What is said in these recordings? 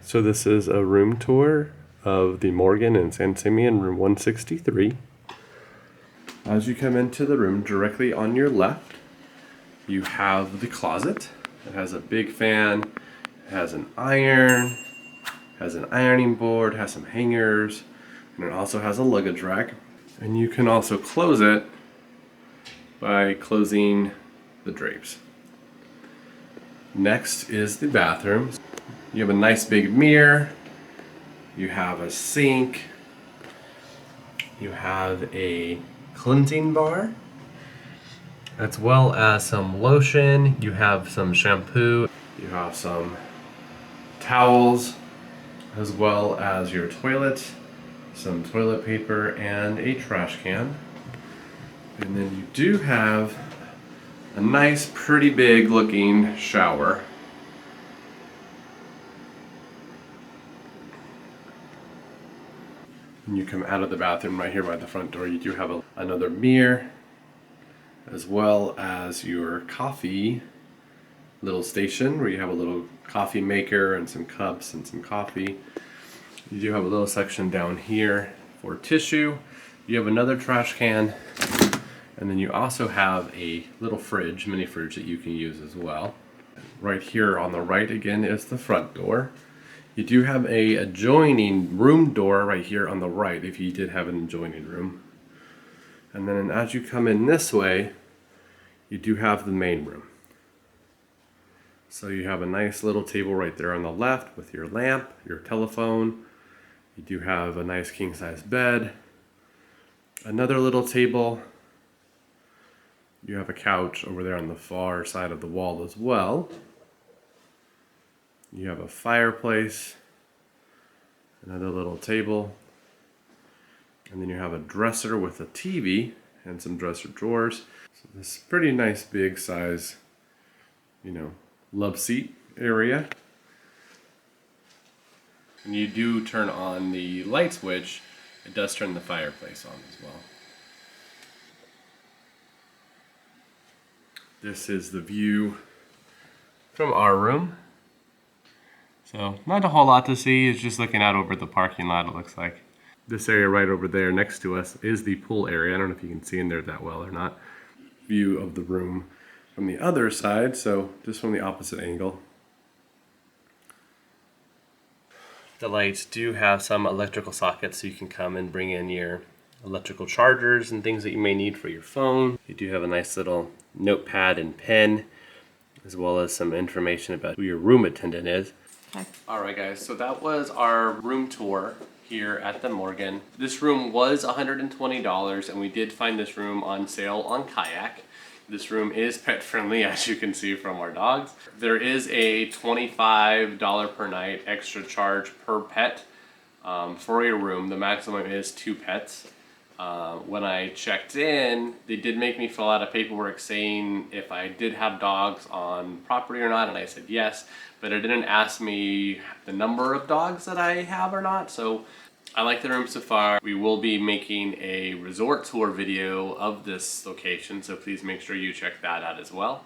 So this is a room tour of the Morgan in San Simeon, room 163. As you come into the room, directly on your left, you have the closet. It has a big fan, it has an iron, has an ironing board, has some hangers, and it also has a luggage rack. And you can also close it by closing the drapes. Next is the bathroom. You have a nice big mirror, you have a sink, you have a cleansing bar, as well as some lotion, you have some shampoo, you have some towels, as well as your toilet, some toilet paper, and a trash can. And then you do have a nice, pretty big looking shower. When you come out of the bathroom right here by the front door, you do have another mirror, as well as your coffee little station where you have a little coffee maker and some cups and some coffee. You do have a little section down here for tissue. You have another trash can, and then you also have a little fridge, mini fridge, that you can use as well. Right here on the right again is the front door. You do have a adjoining room door right here on the right if you did have an adjoining room. And then as you come in this way, you do have the main room. So you have a nice little table right there on the left with your lamp, your telephone. You do have a nice king size bed, another little table. You have a couch over there on the far side of the wall as well. You have a fireplace, another little table, and then you have a dresser with a TV and some dresser drawers. So this is pretty nice big size, love seat area. When you do turn on the light switch, it does turn the fireplace on as well. This is the view from our room. So not a whole lot to see, it's just looking out over the parking lot, it looks like. This area right over there next to us is the pool area. I don't know if you can see in there that well or not. View of the room from the other side, so just from the opposite angle. The lights do have some electrical sockets, so you can come and bring in your electrical chargers and things that you may need for your phone. You do have a nice little notepad and pen, as well as some information about who your room attendant is. Okay. Alright guys, so that was our room tour here at the Morgan. This room was $120, and we did find this room on sale on Kayak. This room is pet friendly, as you can see from our dogs. There is a $25 per night extra charge per pet for your room. The maximum is 2 pets. When I checked in, they did make me fill out a paperwork saying if I did have dogs on property or not, and I said yes, but it didn't ask me the number of dogs that I have or not. So I like the room so far. We will be making a resort tour video of this location, so please make sure you check that out as well.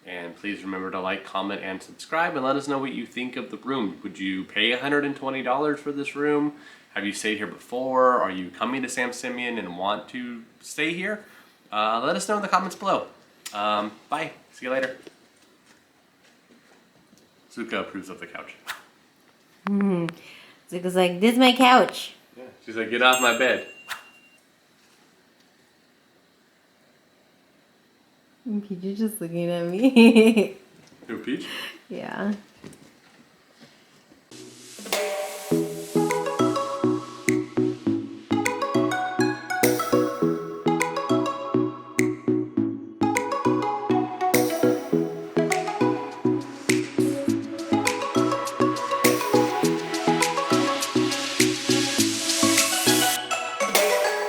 And please remember to like, comment, and subscribe, and let us know what you think of the room. Would you pay $120 for this room? Have you stayed here before? Are you coming to San Simeon and want to stay here? Let us know in the comments below. Bye. See you later. Zuka approves of the couch. Zuka's like, this is my couch. Yeah, she's like, get off my bed. Peach is just looking at me. Who, Peach? Yeah.